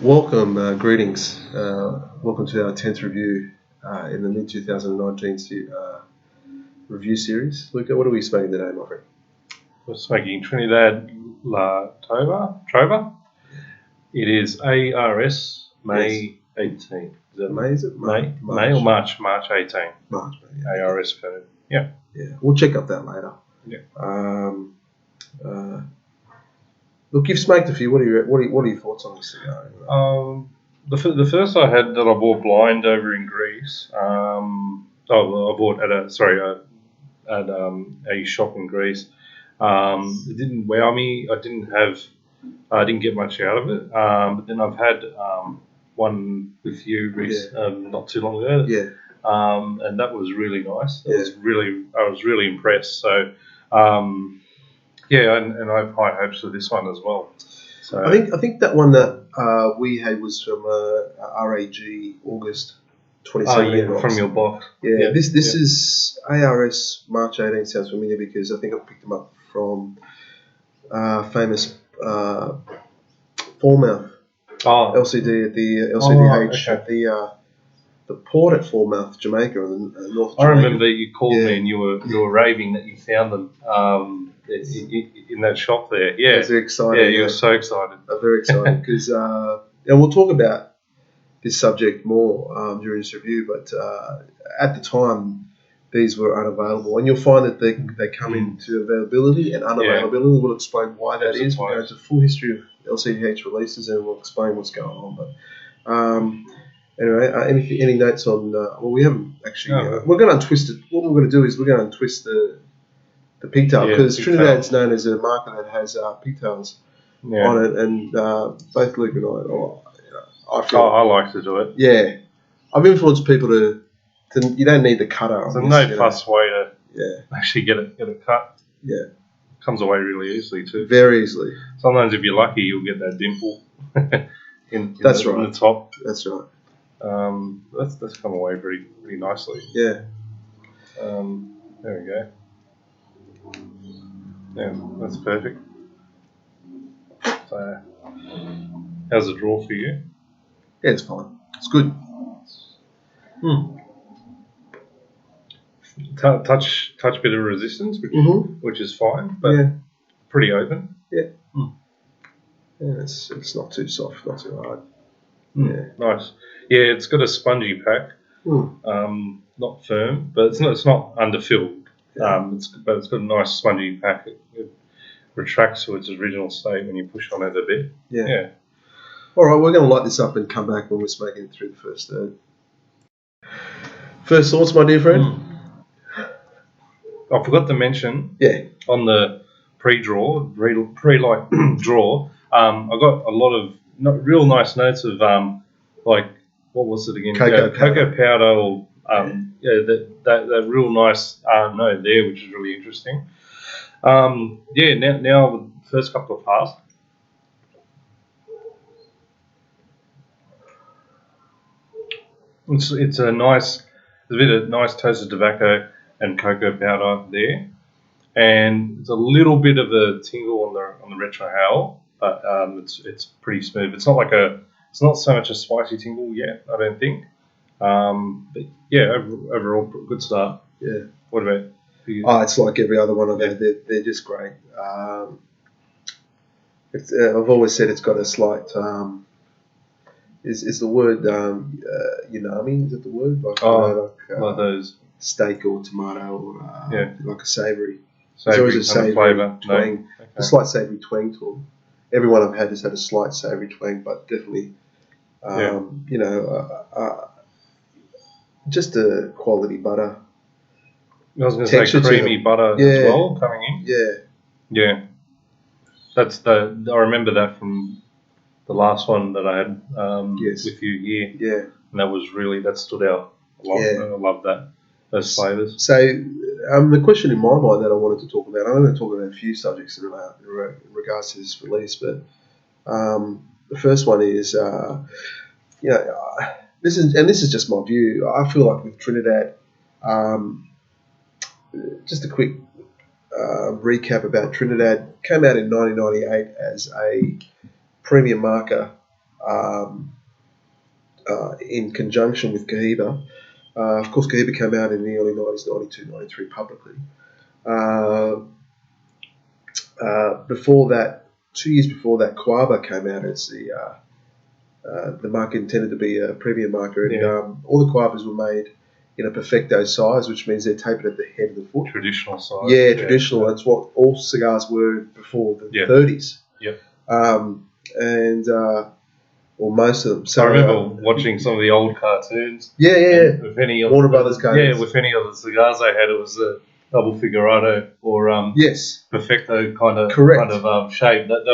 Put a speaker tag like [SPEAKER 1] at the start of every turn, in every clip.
[SPEAKER 1] Welcome, greetings. Welcome to our 10th review in the mid 2019 review series. Luca, what are we smoking today, my friend?
[SPEAKER 2] We're smoking Trinidad Trova. It is ARS May 18.
[SPEAKER 1] Is that May? Is it
[SPEAKER 2] May or March? March 18.
[SPEAKER 1] March, yeah.
[SPEAKER 2] ARS code. Yeah.
[SPEAKER 1] Yeah, we'll check up that later.
[SPEAKER 2] Yeah.
[SPEAKER 1] Look, you've smoked a few. What are your thoughts on this cigar?
[SPEAKER 2] The first I had that I bought blind over in Greece. I bought at a shop in Greece. It didn't wow me. I didn't get much out of it. But then I've had one with you, Reece, not too long ago.
[SPEAKER 1] Yeah.
[SPEAKER 2] And that was really nice. I was really impressed. So, and I have high hopes for this one as well. So
[SPEAKER 1] I think that one that we had was from RAG August 2017.
[SPEAKER 2] From your box.
[SPEAKER 1] Yeah, this is ARS March 18. Sounds familiar because I think I picked them up from famous Falmouth LCD at the LCDH at the port at Falmouth, Jamaica, and North Jamaica.
[SPEAKER 2] I remember you called me and you were raving that you found them in that shop there. Yeah,
[SPEAKER 1] that's very exciting.
[SPEAKER 2] Yeah, you were so excited.
[SPEAKER 1] I'm very excited because we'll talk about this subject more during this review. But at the time, these were unavailable, and you'll find that they come into availability and unavailability. Yeah. We'll explain why that is. We'll go into full history of LCDH releases, and we'll explain what's going on. But anyway, any notes on? We haven't actually. We're going to untwist it. What we're going to do is we're going to untwist the pigtail because Trinidad's known as a market that has pigtails on it, and both Luke and I
[SPEAKER 2] like to do it.
[SPEAKER 1] Yeah, I've influenced people to you don't need the cutter.
[SPEAKER 2] It's a no-fuss way to actually get it cut.
[SPEAKER 1] Yeah,
[SPEAKER 2] comes away really easily too.
[SPEAKER 1] Very easily.
[SPEAKER 2] Sometimes if you're lucky, you'll get that dimple in the top.
[SPEAKER 1] That's right.
[SPEAKER 2] That's come away pretty nicely.
[SPEAKER 1] Yeah.
[SPEAKER 2] There we go. Yeah, that's perfect. So, how's the draw for you?
[SPEAKER 1] Yeah, it's fine. It's good.
[SPEAKER 2] Touch bit of resistance, which is fine, but pretty open.
[SPEAKER 1] Yeah. Yeah, it's not too soft, not too hard.
[SPEAKER 2] Yeah, nice. Yeah, it's got a spongy pack. Not firm, but it's not underfilled. Yeah. It's got a nice spongy pack. It retracts to its original state when you push on it a bit. Yeah.
[SPEAKER 1] All right, we're going to light this up and come back when we're smoking it through the first third. First thoughts, my dear friend?
[SPEAKER 2] I forgot to mention.
[SPEAKER 1] Yeah.
[SPEAKER 2] On the pre-light draw, I got a lot of real nice notes of what was it again? Cocoa powder or that real nice note there, which is really interesting. Now the first couple of puffs. It's a nice, there's a bit of nice toasted tobacco and cocoa powder there, and it's a little bit of a tingle on the retro howl, but it's pretty smooth. It's not so much a spicy tingle yet, I don't think. But yeah, overall good start.
[SPEAKER 1] Yeah.
[SPEAKER 2] What about you?
[SPEAKER 1] It's like every other one of them. They're just great. I've always said it's got a slight. Is the word umami? Is it the word?
[SPEAKER 2] Like those
[SPEAKER 1] steak or tomato or like a savoury.
[SPEAKER 2] There's
[SPEAKER 1] always a savoury
[SPEAKER 2] flavour.
[SPEAKER 1] twang. No. A slight savoury twang to them. Every one I've had has had a slight savoury twang, but definitely, just a quality butter.
[SPEAKER 2] I was going to say creamy butter as well coming in.
[SPEAKER 1] Yeah.
[SPEAKER 2] Yeah. I remember that from the last one that I had with you here.
[SPEAKER 1] Yeah.
[SPEAKER 2] And that stood out a lot. I love those flavours.
[SPEAKER 1] So the question in my mind that I wanted to talk about, I'm going to talk about a few subjects in regards to this release, but the first one is, this is just my view. I feel like with Trinidad, just a quick recap about Trinidad. Came out in 1998 as a premium marker in conjunction with Cohiba. Of course, Cohiba came out in the early 90s, 92, 93 publicly. Before that, 2 years before that, Quaba came out as the marker intended to be a premium marker, and all the Quabas were made in a perfecto size, which means they're tapered at the head of the foot.
[SPEAKER 2] Traditional size.
[SPEAKER 1] Yeah, traditional. That's what all cigars were before the 30s.
[SPEAKER 2] Yep.
[SPEAKER 1] Or most of them. So
[SPEAKER 2] I remember watching some of the old cartoons.
[SPEAKER 1] Yeah.
[SPEAKER 2] With any
[SPEAKER 1] Warner Brothers cartoons.
[SPEAKER 2] Yeah, with any of the cigars they had, it was a double figurado or
[SPEAKER 1] yes,
[SPEAKER 2] perfecto kind of shape. That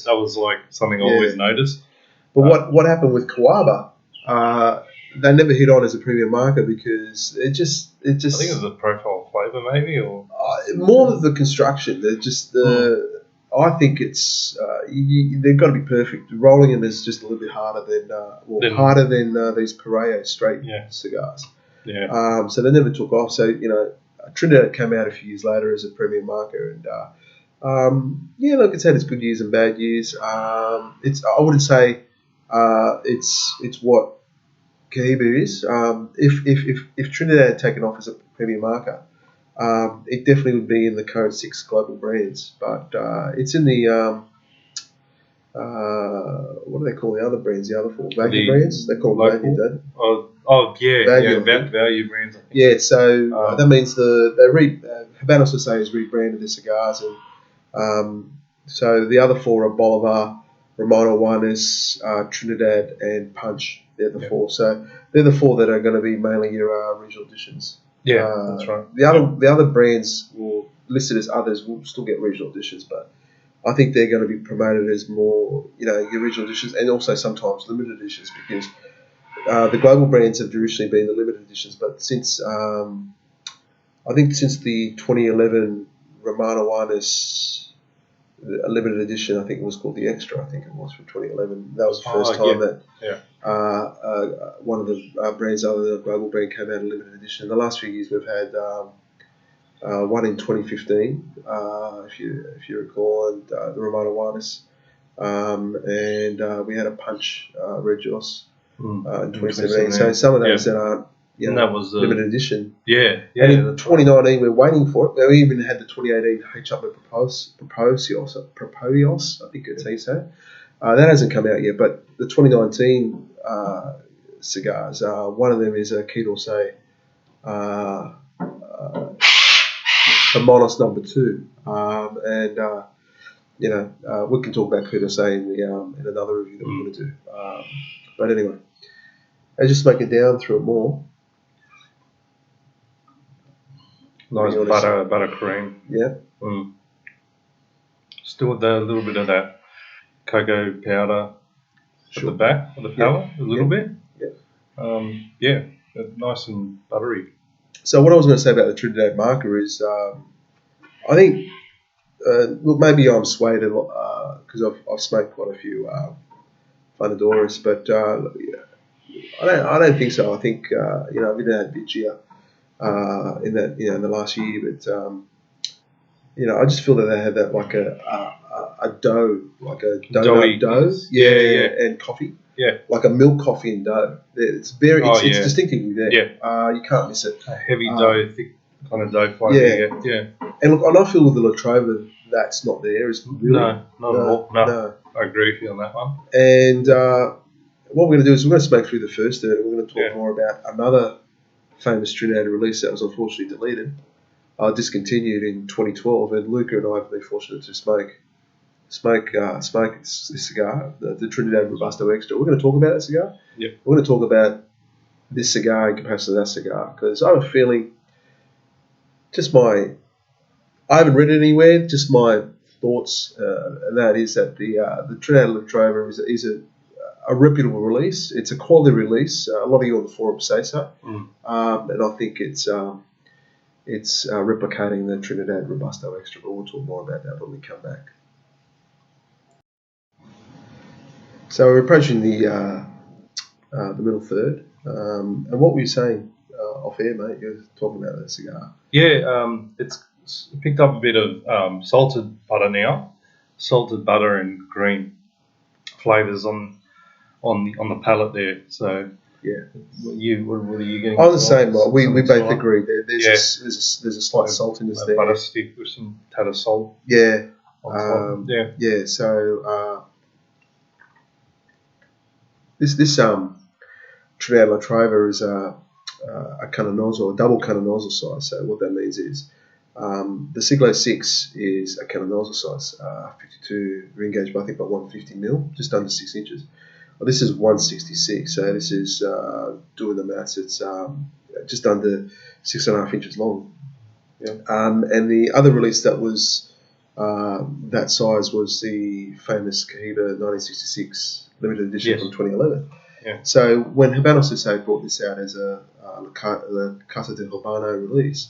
[SPEAKER 2] was like something I always noticed.
[SPEAKER 1] But what happened with Coaba? They never hit on as a premium marker because it just. I think
[SPEAKER 2] it was the profile flavour, maybe, or
[SPEAKER 1] more of the construction. They're just I think it's they've got to be perfect. Rolling them is just a little bit harder than these Pareo straight cigars.
[SPEAKER 2] Yeah.
[SPEAKER 1] So they never took off. So Trinidad came out a few years later as a premium marker, and look, it's had its good years and bad years. I wouldn't say it's what Cohiba is. If Trinidad had taken off as a premium marker, it definitely would be in the current 6 global brands. But it's in the what do they call the other brands? The other 4 value brands. They call them value, don't they?
[SPEAKER 2] Value brands.
[SPEAKER 1] Yeah, so that means Habanos has rebranded their cigars, and so the other 4 are Bolivar, Ramona Juanes, Trinidad, and Punch. They're the 4. So they're the 4 that are going to be mainly your regional editions.
[SPEAKER 2] Yeah, that's right.
[SPEAKER 1] The other brands listed as others will still get regional editions, but I think they're going to be promoted as more, your regional editions, and also sometimes limited editions, because the global brands have traditionally been the limited editions, but since the 2011 Romano Juanes limited edition, I think it was called the Extra. I think it was from 2011. That was the first time that one of the brands other than a global brand came out in limited edition. In the last few years, we've had one in 2015, if you recall, and the Romano Juanes, and we had a Punch Red Joss in 2017. So some of those that aren't
[SPEAKER 2] and that was
[SPEAKER 1] limited edition.
[SPEAKER 2] Yeah.
[SPEAKER 1] And in 2019, we're waiting for it. We even had the 2018 H. Upper Proposios, I think it's how you say it. That hasn't come out yet, but the 2019 cigars, one of them is a Key d'Orsay, Monos number 2, and we can talk about Key d'Orsay in another review that we're going to do. But anyway, I just make it down through it more.
[SPEAKER 2] Nice butter cream.
[SPEAKER 1] Yeah.
[SPEAKER 2] Still with a little bit of that cocoa powder at the back of the palate, a little bit.
[SPEAKER 1] Yeah.
[SPEAKER 2] Nice and buttery.
[SPEAKER 1] So what I was going to say about the Trinidad marker is, I think, look, maybe I'm swayed a lot because I've smoked quite a few Fundadoras, but I don't think so. I think we didn't have Vigia in that in the last year, but I just feel that they had that like a dough, like a donut dough, and coffee, like a milk coffee and dough. It's very, it's distinctively there. You can't miss it.
[SPEAKER 2] A heavy dough, thick kind of dough flavour. Yeah.
[SPEAKER 1] And look, and I feel with the La Trova that's not there. It's really,
[SPEAKER 2] not at all. No, I agree with you on that one.
[SPEAKER 1] And what we're going to do is we're going to smoke through the first third, and we're going to talk more about another famous Trinidad release that was unfortunately deleted, discontinued in 2012, and Luca and I have been fortunate to smoke this cigar, the Trinidad Robusto Extra. We're going to talk about that cigar.
[SPEAKER 2] Yep.
[SPEAKER 1] We're going to talk about this cigar in comparison to that cigar, because I have a feeling, I haven't read it anywhere, just my thoughts, and that is that the Trinidad La Trova is a reputable release. It's a quality release. A lot of you on the forum say so, and I think it's replicating the Trinidad Robusto Extra. But we'll talk more about that when we come back. So we're approaching the middle third, and what were you saying off air, mate? You were talking about that cigar.
[SPEAKER 2] Yeah, it's picked up a bit of salted butter now, salted butter and green flavours on on the palate there. So
[SPEAKER 1] Yeah.
[SPEAKER 2] what are you getting?
[SPEAKER 1] I'm the same. Like, we both
[SPEAKER 2] similar?
[SPEAKER 1] agree. There's
[SPEAKER 2] Yeah.
[SPEAKER 1] there's a slight saltiness
[SPEAKER 2] A
[SPEAKER 1] there.
[SPEAKER 2] butter stick with some tad of salt.
[SPEAKER 1] Yeah.
[SPEAKER 2] On top.
[SPEAKER 1] Yeah. So this Trinidad La Trova is a cannonosa, a double cannonosa size. So what that means is the Siglo 6 is a cannonosa size, 52 ring gauge, but I think by 150 mil, just under 6 inches. Well, this is 166, so this is doing the maths. It's just under 6.5 inches long.
[SPEAKER 2] Yeah.
[SPEAKER 1] And the other release that was that size was the famous Cohiba 1966 limited edition from 2011.
[SPEAKER 2] Yeah.
[SPEAKER 1] So when Habanos SA brought this out as a Casa de Habano release,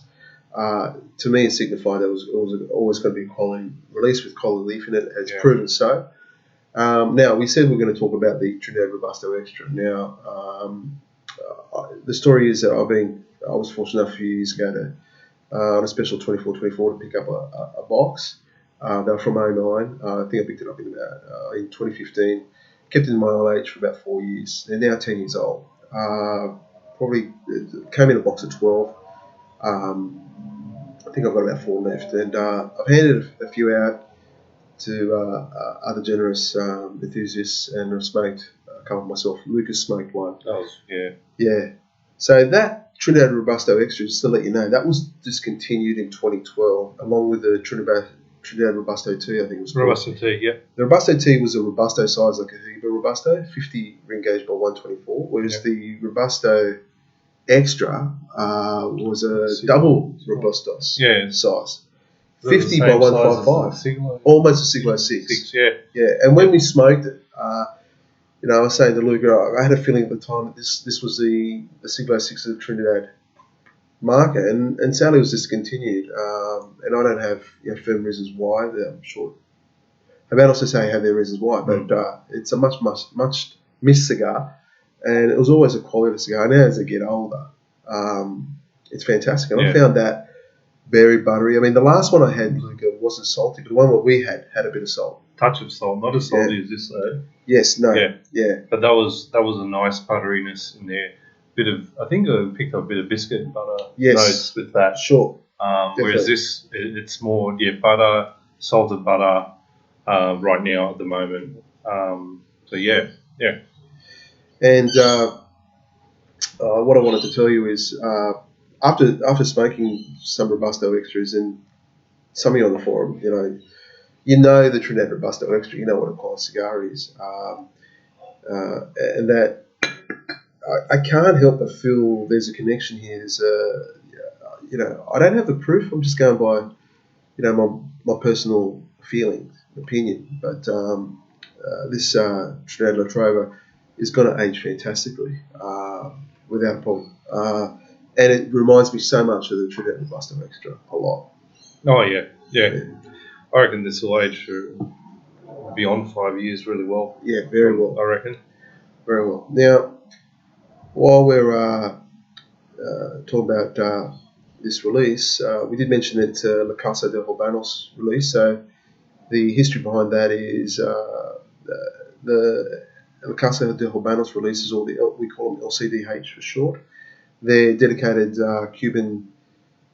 [SPEAKER 1] to me it signified that it was always going to be a quality release with quality leaf in it. It's proven so. Now, we said we're going to talk about the Trinidad Robusto Extra. Now, the story is that I was fortunate enough a few years ago to, on a special 24-24 to pick up a box. They were from 09. I think I picked it up in 2015. Kept it in my ILH for about 4 years. They're now 10 years old. Probably came in a box of 12. I think I've got about 4 left. And I've handed a few out to other generous enthusiasts, and I've smoked a couple myself. Lucas smoked one. Yeah. So that Trinidad Robusto Extra, just to let you know, that was discontinued in 2012, along with the Trinidad Robusto T, I think it was called.
[SPEAKER 2] Robusto T, yeah.
[SPEAKER 1] The Robusto T was a Robusto size like a Cohiba Robusto, 50 ring gauge by 124, whereas the Robusto Extra was a double Robusto size. 50 by 155, almost a Siglo 6. Yeah, and when we smoked it, I was saying to Luke, I had a feeling at the time that this was the Siglo 6 of the Trinidad market, and sadly it was discontinued. And I don't have firm reasons why. I'm sure Habanos SA have their reasons why, but it's a much missed cigar, and it was always a quality cigar. Now as I get older, it's fantastic, and I found that very buttery. I mean, the last one I had, Luca, wasn't salty, but the one that we had a bit of salt.
[SPEAKER 2] Touch of salt, not as salty as this though.
[SPEAKER 1] Yes, no, yeah.
[SPEAKER 2] But that was a nice butteriness in there. I think I picked up a bit of biscuit butter notes with that.
[SPEAKER 1] Sure.
[SPEAKER 2] Whereas this, it's more butter, salted butter, right now at the moment. So yeah.
[SPEAKER 1] And what I wanted to tell you is, after smoking some Robusto Extras, and some of you on the forum, you know the Trinidad Robusto Extra, you know what a quality cigar is, and that I can't help but feel there's a connection here. There's I don't have the proof. I'm just going by, my personal feeling, opinion. But this Trinidad La Trova is going to age fantastically, without a problem. And it reminds me so much of the Trinidad Robusto Extra a lot.
[SPEAKER 2] Oh yeah. I reckon this will age for beyond 5 years really well.
[SPEAKER 1] Yeah, very well.
[SPEAKER 2] I reckon.
[SPEAKER 1] Very well. Now, while we're talking about this release, we did mention it, La Casa de Habanos release. So the history behind that is the La Casa de Habanos releases, or we call them LCDH for short. They're dedicated Cuban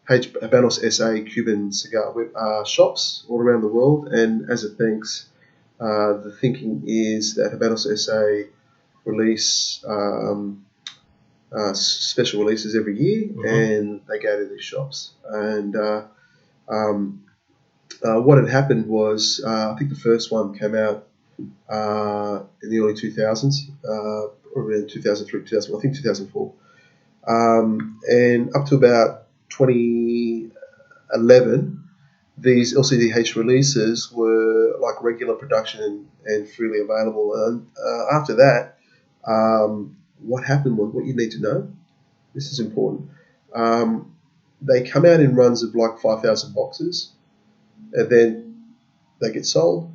[SPEAKER 1] Habanos SA Cuban cigar shops all around the world, and as a thanks, the thinking is that Habanos SA release special releases every year, and they go to these shops. And what had happened was, I think the first one came out in the early 2000s, or around 2003, 2000, I think 2004. And up to about 2011, these LCDH releases were like regular production and freely available. And after that, what happened was, what you need to know, this is important, they come out in runs of like 5,000 boxes, and then they get sold,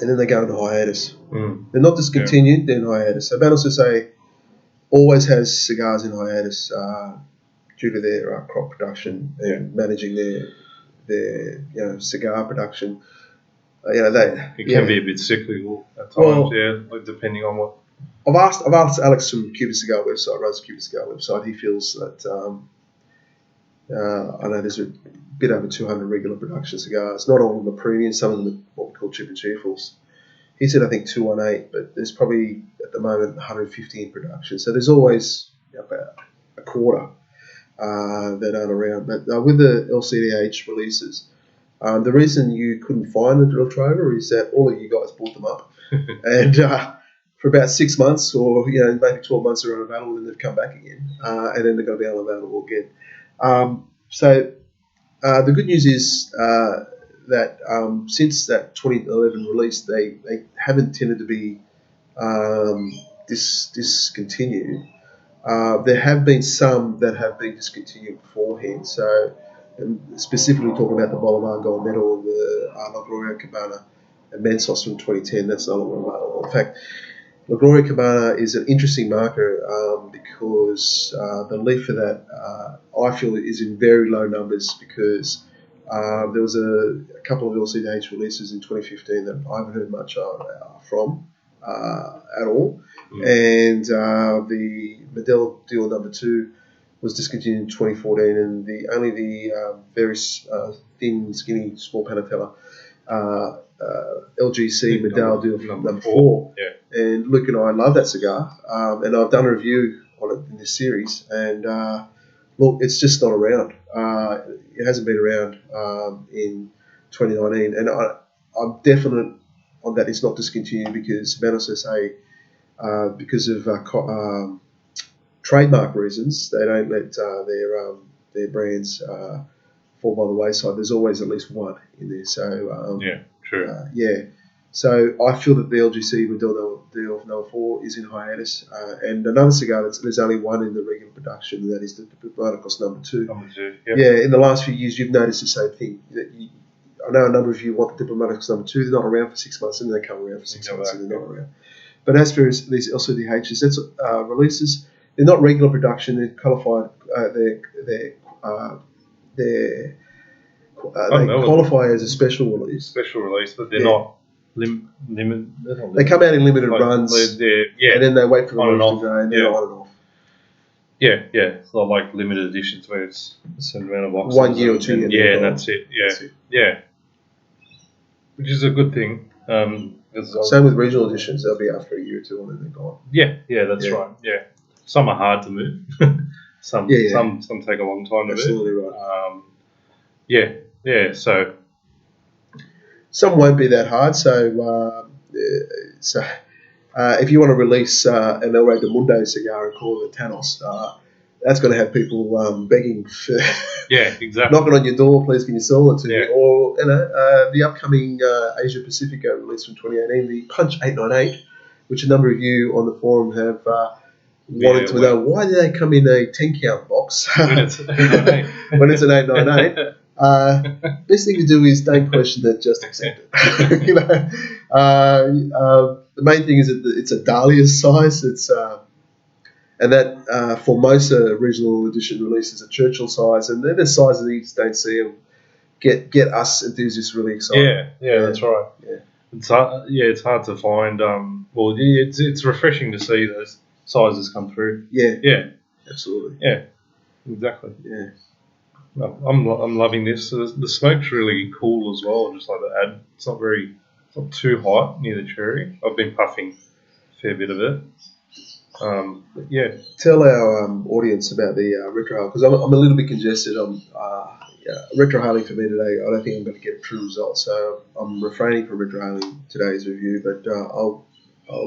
[SPEAKER 1] and then they go into hiatus. They're not discontinued, they're in hiatus. So Habanos SA always has cigars in hiatus due to their crop production and managing their cigar production.
[SPEAKER 2] It can be a bit cyclical at times, like depending on what.
[SPEAKER 1] I've asked Alex from Cuban Cigar website, runs the Cuban Cigar website. He feels that I know there's a bit over 200 regular production cigars. Not all of them are premium. Some of them are what we call cheap and cheerfuls. He said I think 218, but there's probably at the moment 150 in production. So there's always about a quarter that aren't around. But with the LCDH releases, the reason you couldn't find the Drill Trova is that all of you guys bought them up, and for about 6 months or maybe 12 months they're unavailable, and they've come back again, and then they're going to be unavailable again. So the good news is that since that 2011 release, they haven't tended to be discontinued. There have been some that have been discontinued beforehand. So, specifically talking about the Bolivar Gold Medal, the La Gloria Cabana, and Mensos from 2010, that's no longer available. In fact, La Gloria Cabana is an interesting marker because the leaf for that, I feel, is in very low numbers because there was a couple of LCDH releases in 2015 that I haven't heard much from at all. And the Medell Deal number 2 was discontinued in 2014, and only the very thin, skinny, small Panatella LGC Medell Deal number 4.
[SPEAKER 2] Yeah.
[SPEAKER 1] And Luke and I love that cigar, and I've done a review on it in this series, and look, it's just not around. It hasn't been around in 2019, and I'm definite on that it's not discontinued because Manos SA, because of trademark reasons, they don't let their brands fall by the wayside. There's always at least one in there. So
[SPEAKER 2] true.
[SPEAKER 1] So I feel that the LGC Medell Deal number 4 is in hiatus, and another cigar there's only one in the regular production, and that is the Diplomaticos number 2.
[SPEAKER 2] Yep.
[SPEAKER 1] Yeah, in the last few years, you've noticed the same thing. I know a number of you want the Diplomaticos number 2. They're not around for 6 months, and then they come around for 6 months, and they're not around. But as for these LCDHs, that's releases. They're not regular production. They're qualified. They qualify as a special release.
[SPEAKER 2] Special release, but they're not limited.
[SPEAKER 1] They come out in limited runs, and then they wait for the release to go, and they're on and off.
[SPEAKER 2] Yeah. It's not like limited editions where it's a certain amount of boxes.
[SPEAKER 1] 1 year or 2 years.
[SPEAKER 2] Yeah, and that's it. Yeah. Which is a good thing.
[SPEAKER 1] Same with regional editions. They'll be out for a year or 2 and then they're gone.
[SPEAKER 2] Yeah, that's right. Yeah. Some are hard to move. Some take a long time to move.
[SPEAKER 1] Absolutely right.
[SPEAKER 2] So
[SPEAKER 1] some won't be that hard. So if you want to release an El Rey del Mundo cigar and call it a Thanos, that's going to have people begging for
[SPEAKER 2] exactly,
[SPEAKER 1] knocking on your door, please can you sell it to me? Or the upcoming Asia Pacifico release from 2018, the Punch 898, which a number of you on the forum have wanted to know why do they come in a 10 count box
[SPEAKER 2] when it's an 898.
[SPEAKER 1] When it's an 898. Best thing to do is don't question it, just accept it. The main thing is that it's a Dahlia size. It's and that Formosa original edition release is a Churchill size, and they're the sizes that you just don't see them. Get us enthusiasts really excited.
[SPEAKER 2] Yeah, that's right.
[SPEAKER 1] Yeah.
[SPEAKER 2] It's hard to find. It's refreshing to see those sizes come through.
[SPEAKER 1] Yeah, absolutely.
[SPEAKER 2] Yeah, exactly.
[SPEAKER 1] Yeah.
[SPEAKER 2] No, I'm loving this. The smoke's really cool as well. Just like the ad, it's not too hot near the cherry. I've been puffing a fair bit of it.
[SPEAKER 1] Tell our audience about the retrohale, because I'm a little bit congested. Retrohaling for me today, I don't think I'm going to get a true result, so I'm refraining from retrohaling today's review. But I'll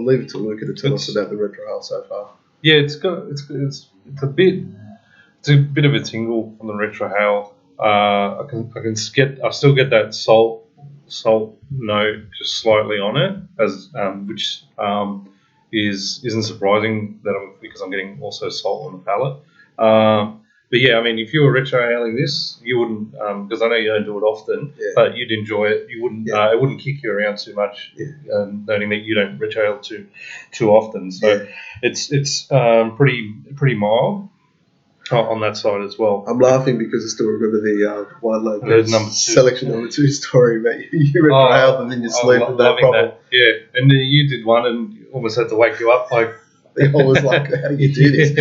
[SPEAKER 1] leave it to Luca to tell us about the retrohale so far.
[SPEAKER 2] Yeah, it's a bit of a tingle on the retrohale. I still get that salt note just slightly on it, which isn't surprising because I'm getting also salt on the palate. But yeah, I mean, if you were retrohaling this, you wouldn't, because I know you don't do it often, but you'd enjoy it. You wouldn't, it wouldn't kick you around too much, noting that you don't retrohale too often. So it's pretty mild. on that side as well.
[SPEAKER 1] I'm laughing because I still remember the one like
[SPEAKER 2] number 2.
[SPEAKER 1] Selection number 2 story, mate. You retrailed and then you sleep with no problem.
[SPEAKER 2] That. Yeah, and you did one and almost had to wake you up. Like
[SPEAKER 1] I was like, how do you do this? How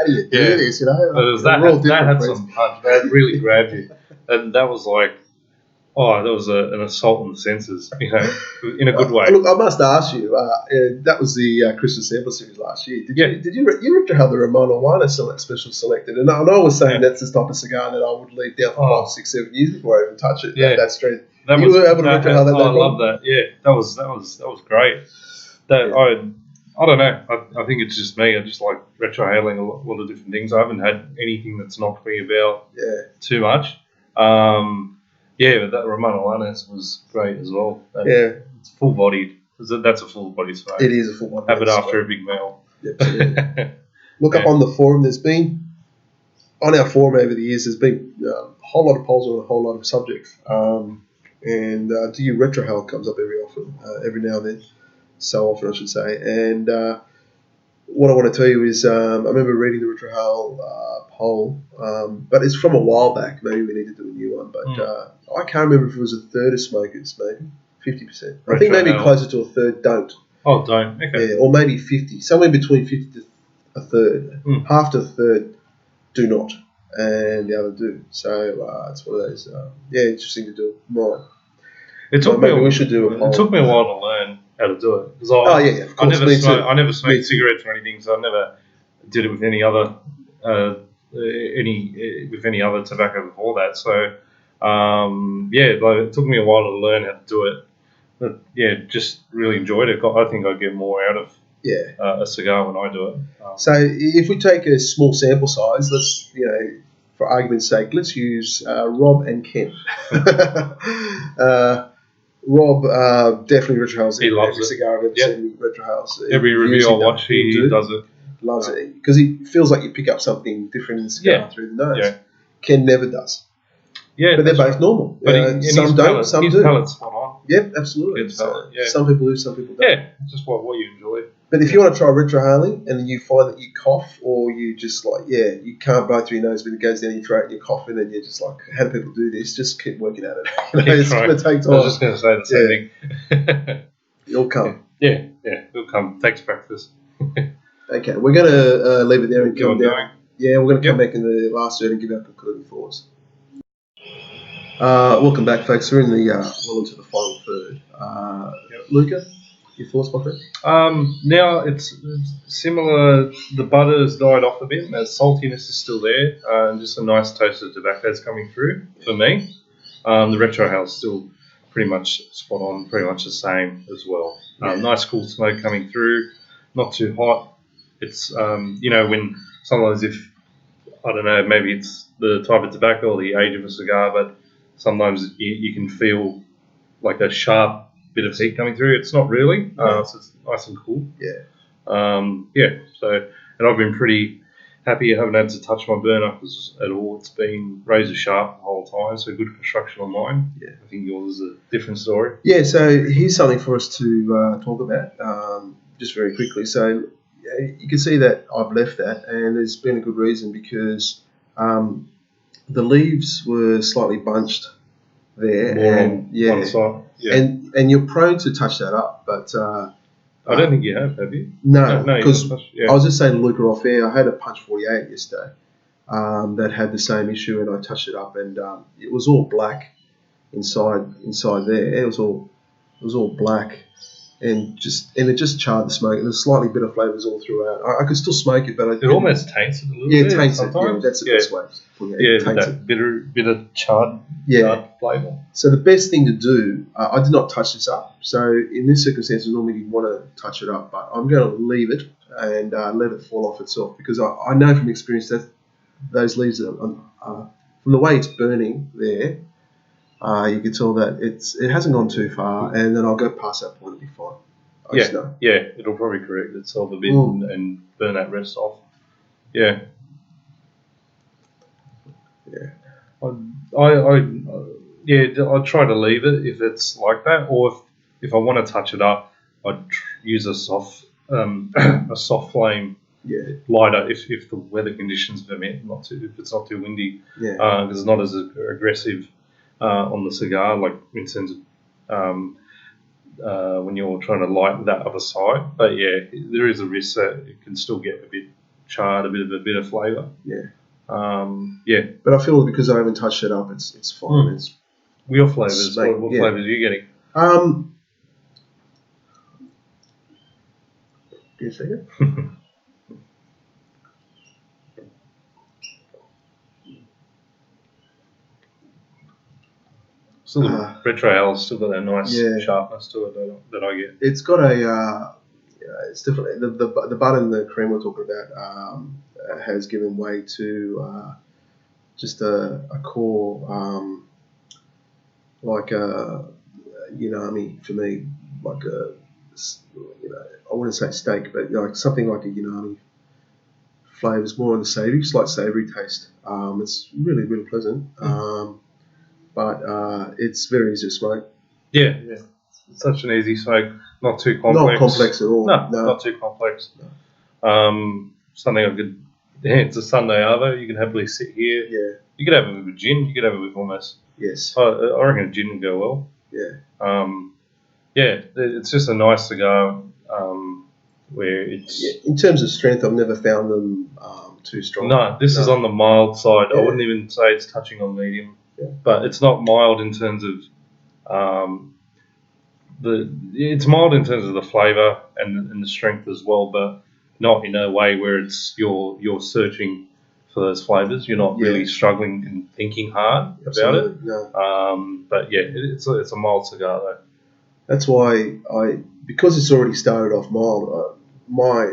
[SPEAKER 1] do you do this? You know,
[SPEAKER 2] but it was that had some punch. That really grabbed you, and that was like, that was an assault on the senses. You know, in a good way.
[SPEAKER 1] Look, I must ask you. That was the Christmas Sample Series last year. Did you retrail the Ramona Winer special selected? And I was saying that's the type of cigar that I would leave down for 5, 6, 7 years before I even touch it.
[SPEAKER 2] Yeah,
[SPEAKER 1] that strength. You were able to retrail that.
[SPEAKER 2] I love that. Yeah, that was great. I don't know. I think it's just me. I just like retrohaling a lot of different things. I haven't had anything that's knocked me about too much. But that Ramona Lanes was great as well. It's full bodied. That's a full body smoke.
[SPEAKER 1] It is a full body.
[SPEAKER 2] Have it after a big meal.
[SPEAKER 1] Absolutely. Look up on the forum. On our forum over the years, there's been a whole lot of polls on a whole lot of subjects. And do you retrohale comes up every now and then. So often, I should say. And what I want to tell you is I remember reading the retrohale poll, but it's from a while back. Maybe we need to do a new one. But I can't remember if it was a third of smokers, maybe 50%. I think maybe closer to a third don't.
[SPEAKER 2] Oh, don't. Okay.
[SPEAKER 1] Yeah, or maybe 50. Somewhere between 50 to a third. Half to a third do not, and the other do. So it's one of those, interesting to do more.
[SPEAKER 2] It took me
[SPEAKER 1] we should do a poll.
[SPEAKER 2] It took me a while to learn how to do it.
[SPEAKER 1] Of course.
[SPEAKER 2] I never smoked cigarettes or anything, so I never did it with any other other tobacco before that. So it took me a while to learn how to do it. But just really enjoyed it. I think I get more out of a cigar when I do it.
[SPEAKER 1] So if we take a small sample size, let's for argument's sake, let's use Rob and Ken. Rob definitely retrohales every cigar I've ever seen. Retrohales
[SPEAKER 2] every review I watch, he does it.
[SPEAKER 1] Loves it because he feels like you pick up something different in the cigar through the nose. Yeah. Ken never does.
[SPEAKER 2] Yeah,
[SPEAKER 1] but they're both normal.
[SPEAKER 2] But
[SPEAKER 1] some don't, some do.
[SPEAKER 2] His palate's spot on.
[SPEAKER 1] Yep, absolutely. Some people do, some people don't.
[SPEAKER 2] Yeah, just what you enjoy.
[SPEAKER 1] But if you want to try retrohaling and then you find that you cough or you just you can't blow through your nose but it goes down your throat and you're coughing and you're just like, how do people do this? Just keep working at it. It's going to take time.
[SPEAKER 2] I was just going to say the same thing.
[SPEAKER 1] It'll come.
[SPEAKER 2] Yeah, it'll come. Takes practice.
[SPEAKER 1] Okay, we're going to leave it there and come down.
[SPEAKER 2] Going.
[SPEAKER 1] Yeah, we're going to come back in the last third and give our concluding thoughts. Welcome back, folks. We're in the well into the final third. Luca, your thoughts, my friend?
[SPEAKER 2] Now it's similar. The butter's died off a bit. The saltiness is still there, and just a nice toast of tobacco is coming through for me. The retrohale's still pretty much spot on, pretty much the same as well. Nice cool smoke coming through, not too hot. It's when sometimes I don't know, maybe it's the type of tobacco or the age of a cigar, but sometimes you can feel like a sharp bit of heat coming through. It's not really, so it's nice and cool. So, and I've been pretty happy. I haven't had to touch my burner at all. It's been razor sharp the whole time, so good construction on mine. Yeah, I think yours is a different story.
[SPEAKER 1] Yeah, so here's something for us to talk about just very quickly. So you can see that I've left that, and there's been a good reason because the leaves were slightly bunched there,
[SPEAKER 2] one side. Yeah.
[SPEAKER 1] And you're prone to touch that up, but
[SPEAKER 2] I don't think you have you?
[SPEAKER 1] No, because I was just saying to Luca off air, I had a Punch 48 yesterday that had the same issue, and I touched it up, and it was all black inside there. It was all black, and it just charred the smoke, and there's slightly bitter flavours all throughout. I could still smoke it, but it
[SPEAKER 2] almost taints it a little bit.
[SPEAKER 1] Yeah, it taints it. Yeah, that's the best way.
[SPEAKER 2] That bitter charred flavour.
[SPEAKER 1] So the best thing to do, I did not touch this up. So in this circumstance, normally you want to touch it up, but I'm going to leave it and let it fall off itself because I know from experience that those leaves from the way it's burning there, you can tell that it hasn't gone too far, and then I'll go past that point and be fine.
[SPEAKER 2] It'll probably correct itself a bit and burn that rest off. Yeah. I'd try to leave it if it's like that, or if I want to touch it up, I'd use a soft flame lighter if the weather conditions permit, if it's not too windy, because it's not as aggressive on the cigar, like in terms of when you're trying to light that other side. But yeah, there is a risk that it can still get a bit charred, a bit of flavour. But
[SPEAKER 1] I feel because I haven't touched it up, it's fine. It's
[SPEAKER 2] your flavours. What flavours are you getting?
[SPEAKER 1] Give me a second.
[SPEAKER 2] Still the retro ale's still got that nice sharpness to it that I get.
[SPEAKER 1] It's got a it's definitely the butter and the cream we're talking about has given way to just a core like a unami for me, like a I wouldn't say steak, but like something like a unami flavours, more on the savoury, slight savoury taste. It's really pleasant. But it's very easy to smoke.
[SPEAKER 2] Yeah. It's such an easy smoke, not too complex.
[SPEAKER 1] Not complex at all.
[SPEAKER 2] No, not too complex. No. Something I could. Yeah, it's a Sunday arvo. You can happily sit here.
[SPEAKER 1] Yeah.
[SPEAKER 2] You could have it with gin. You could have it with hummus.
[SPEAKER 1] Yes.
[SPEAKER 2] I reckon a gin would go well.
[SPEAKER 1] Yeah.
[SPEAKER 2] It's just a nice cigar. Where it's
[SPEAKER 1] in terms of strength, I've never found them too strong.
[SPEAKER 2] No, this is on the mild side. I wouldn't even say it's touching on medium. But it's not mild in terms of it's mild in terms of the flavour and the strength as well, but not in a way where it's you're searching for those flavours. You're not really struggling and thinking hard about it.
[SPEAKER 1] No.
[SPEAKER 2] But yeah, it's a mild cigar though.
[SPEAKER 1] That's why because it's already started off mild. My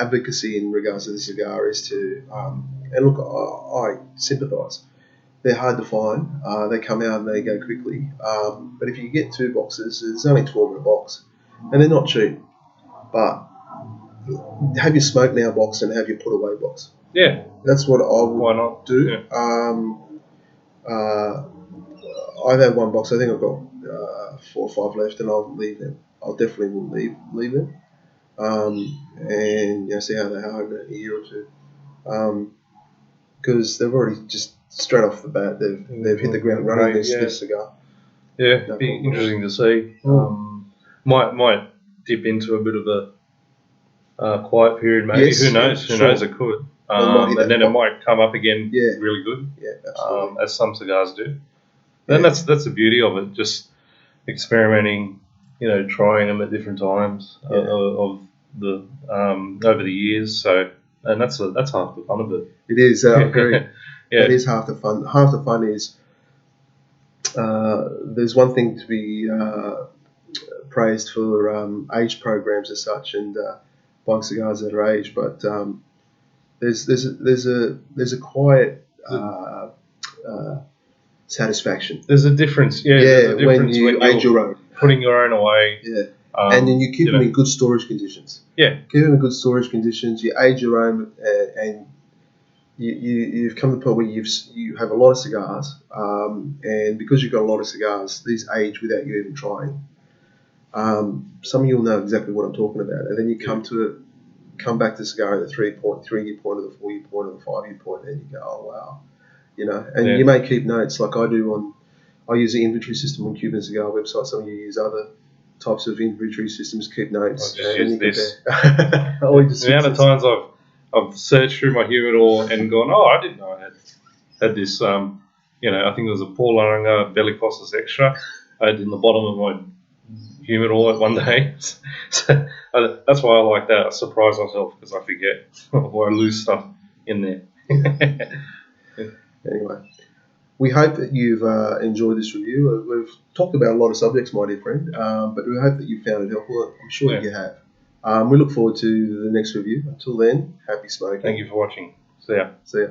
[SPEAKER 1] advocacy in regards to the cigar is to and look, I sympathise. They're hard to find. They come out and they go quickly. But if you get 2 boxes, it's only 12 in a box, and they're not cheap. But have your smoke now box and have your put away box.
[SPEAKER 2] Yeah,
[SPEAKER 1] that's what I would
[SPEAKER 2] Why not?
[SPEAKER 1] do.
[SPEAKER 2] Yeah.
[SPEAKER 1] I've had 1 box. I think I've got 4 or 5 left, and I'll leave them. I'll definitely will leave them, and see how they are in a year or 2. Because they've already just straight off the bat they've hit the ground running this cigar.
[SPEAKER 2] Yeah, it'd be interesting to see. Might dip into a bit of a quiet period, maybe.
[SPEAKER 1] Yes,
[SPEAKER 2] Who knows? Who knows? It could. And then it might come up again really good.
[SPEAKER 1] Yeah, absolutely.
[SPEAKER 2] As some cigars do. And that's the beauty of it, just experimenting, trying them at different times of the over the years. So, and that's half the fun of it.
[SPEAKER 1] It is. I agree. It is half the fun. Half the fun is there's one thing to be praised for age programs as such, and buying cigars that are aged, but there's a quiet satisfaction.
[SPEAKER 2] There's a difference.
[SPEAKER 1] When you age your own,
[SPEAKER 2] putting your own away.
[SPEAKER 1] And then you keep them in good storage conditions.
[SPEAKER 2] Yeah,
[SPEAKER 1] keep them in good storage conditions. You age your own, and you've come to the point where you have a lot of cigars, and because you've got a lot of cigars, these age without you even trying. Some of you will know exactly what I'm talking about, and then you come back to the cigar at the 3-year point, or the 4-year point, or the 5-year point, and you go, oh wow, And you may keep notes like I do I use the inventory system on Cuban Cigar website. Some of you use other types of inventory systems, keep notes.
[SPEAKER 2] I just use this.
[SPEAKER 1] The
[SPEAKER 2] amount of times I've searched through my humidor and gone, oh, I didn't know I had this. I think it was a Paul Aranga Bellicossus Extra. I had in the bottom of my humidor one day. So that's why I like that. I surprise myself because I forget or I lose stuff in there.
[SPEAKER 1] Anyway, we hope that you've enjoyed this review. We've talked about a lot of subjects, my dear friend, but we hope that you found it helpful. I'm sure that you have. We look forward to the next review. Until then, happy smoking.
[SPEAKER 2] Thank you for watching. See ya.
[SPEAKER 1] See ya.